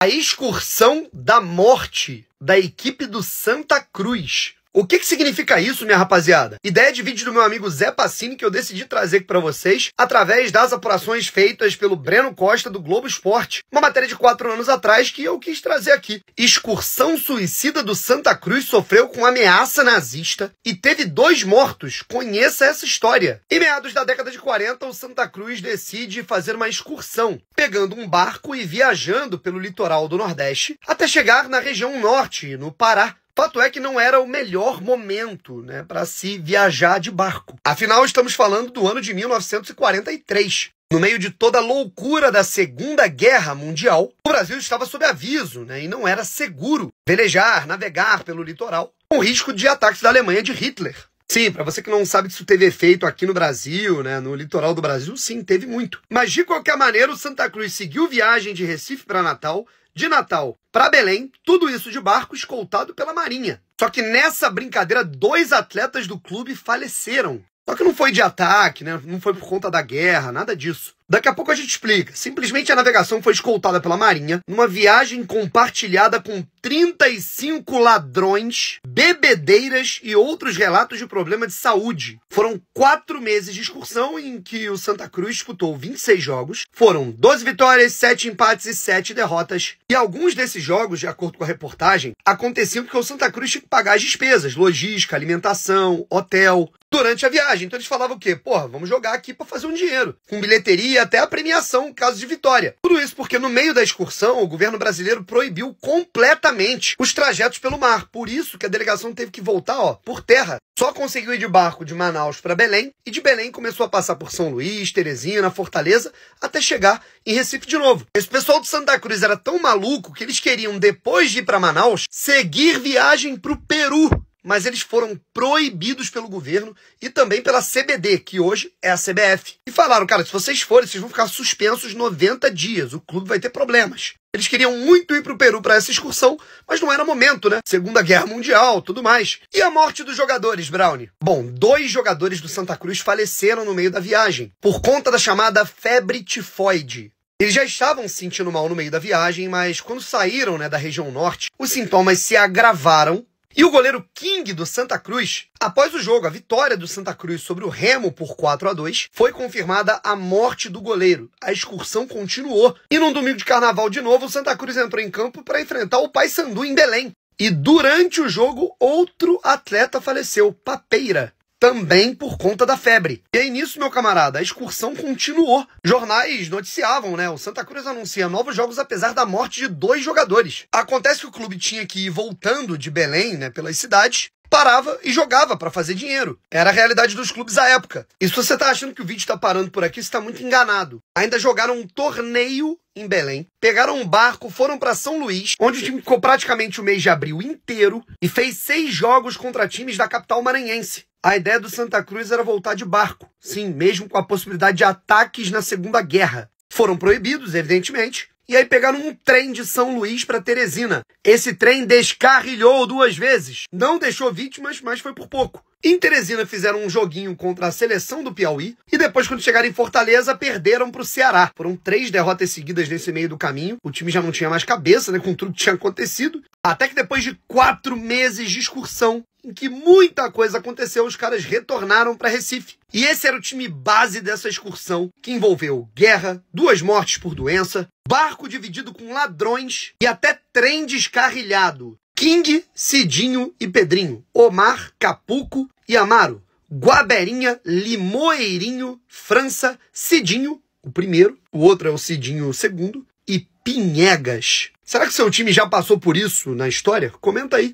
A excursão da morte da equipe do Santa Cruz. O que significa isso, minha rapaziada? Ideia de vídeo do meu amigo Zé Pacini que eu decidi trazer aqui pra vocês através das apurações feitas pelo Breno Costa do Globo Esporte. Uma matéria de 4 anos atrás que eu quis trazer aqui. Excursão suicida do Santa Cruz sofreu com ameaça nazista e teve 2 mortos. Conheça essa história. Em meados da década de 40, o Santa Cruz decide fazer uma excursão, pegando um barco e viajando pelo litoral do Nordeste até chegar na região norte, no Pará. Fato é que não era o melhor momento, né, para se viajar de barco. Afinal, estamos falando do ano de 1943. No meio de toda a loucura da Segunda Guerra Mundial, o Brasil estava sob aviso, né, e não era seguro velejar, navegar pelo litoral, com risco de ataques da Alemanha de Hitler. Sim, para você que não sabe se isso teve efeito aqui no Brasil, né, no litoral do Brasil, sim, teve muito. Mas de qualquer maneira, o Santa Cruz seguiu viagem de Recife para Natal, de Natal para Belém, tudo isso de barco escoltado pela Marinha. Só que nessa brincadeira, 2 atletas do clube faleceram. Só que não foi de ataque, né? Não foi por conta da guerra, nada disso. Daqui a pouco a gente explica. Simplesmente a navegação foi escoltada pela Marinha numa viagem compartilhada com 35 ladrões, bebedeiras e outros relatos de problema de saúde. Foram 4 meses de excursão em que o Santa Cruz disputou 26 jogos. Foram 12 vitórias, 7 empates e 7 derrotas. E alguns desses jogos, de acordo com a reportagem, aconteciam porque o Santa Cruz tinha que pagar as despesas, logística, alimentação, hotel, durante a viagem. Então eles falavam o quê? Porra, vamos jogar aqui para fazer um dinheiro. Com bilheteria até a premiação, caso de vitória. Tudo isso porque no meio da excursão, o governo brasileiro proibiu completamente os trajetos pelo mar. Por isso que a delegação teve que voltar, por terra. Só conseguiu ir de barco de Manaus para Belém, e de Belém começou a passar por São Luís, Teresina, Fortaleza, até chegar em Recife de novo. Esse pessoal de Santa Cruz era tão maluco que eles queriam, depois de ir para Manaus, seguir viagem para o Peru. Mas eles foram proibidos pelo governo e também pela CBD, que hoje é a CBF. E falaram, cara, se vocês forem, vocês vão ficar suspensos 90 dias, o clube vai ter problemas. Eles queriam muito ir para o Peru para essa excursão, mas não era momento, né? Segunda Guerra Mundial, tudo mais. E a morte dos jogadores, Brownie? Bom, 2 jogadores do Santa Cruz faleceram no meio da viagem, por conta da chamada febre tifoide. Eles já estavam se sentindo mal no meio da viagem, mas quando saíram, né, da região norte, os sintomas se agravaram. E o goleiro King do Santa Cruz, após o jogo, a vitória do Santa Cruz sobre o Remo por 4-2, foi confirmada a morte do goleiro. A excursão continuou. E num domingo de carnaval de novo, o Santa Cruz entrou em campo para enfrentar o Paysandu em Belém. E durante o jogo, outro atleta faleceu, Papeira. Também por conta da febre. E aí nisso, meu camarada, a excursão continuou. Jornais noticiavam, né? O Santa Cruz anuncia novos jogos apesar da morte de 2 jogadores. Acontece que o clube tinha que ir voltando de Belém, né, pelas cidades, parava e jogava para fazer dinheiro. Era a realidade dos clubes à época. E se você tá achando que o vídeo tá parando por aqui, você tá muito enganado. Ainda jogaram um torneio em Belém, pegaram um barco, foram para São Luís, onde o time ficou praticamente o mês de abril inteiro e fez 6 jogos contra times da capital maranhense. A ideia do Santa Cruz era voltar de barco. Sim, mesmo com a possibilidade de ataques na Segunda Guerra. Foram proibidos, evidentemente. E aí pegaram um trem de São Luís para Teresina. Esse trem descarrilhou 2 vezes. Não deixou vítimas, mas foi por pouco. Em Teresina fizeram um joguinho contra a seleção do Piauí. E depois, quando chegaram em Fortaleza, perderam para o Ceará. Foram 3 derrotas seguidas nesse meio do caminho. O time já não tinha mais cabeça, né, com tudo que tinha acontecido. Até que depois de 4 meses de excursão, em que muita coisa aconteceu, os caras retornaram para Recife. E esse era o time base dessa excursão, que envolveu guerra, 2 mortes por doença, barco dividido com ladrões e até trem descarrilhado. King, Cidinho e Pedrinho, Omar, Capuco e Amaro, Guaberinha, Limoeirinho, França, Cidinho, o primeiro, o outro é o Cidinho, o segundo, e Pinhegas. Será que seu time já passou por isso na história? Comenta aí.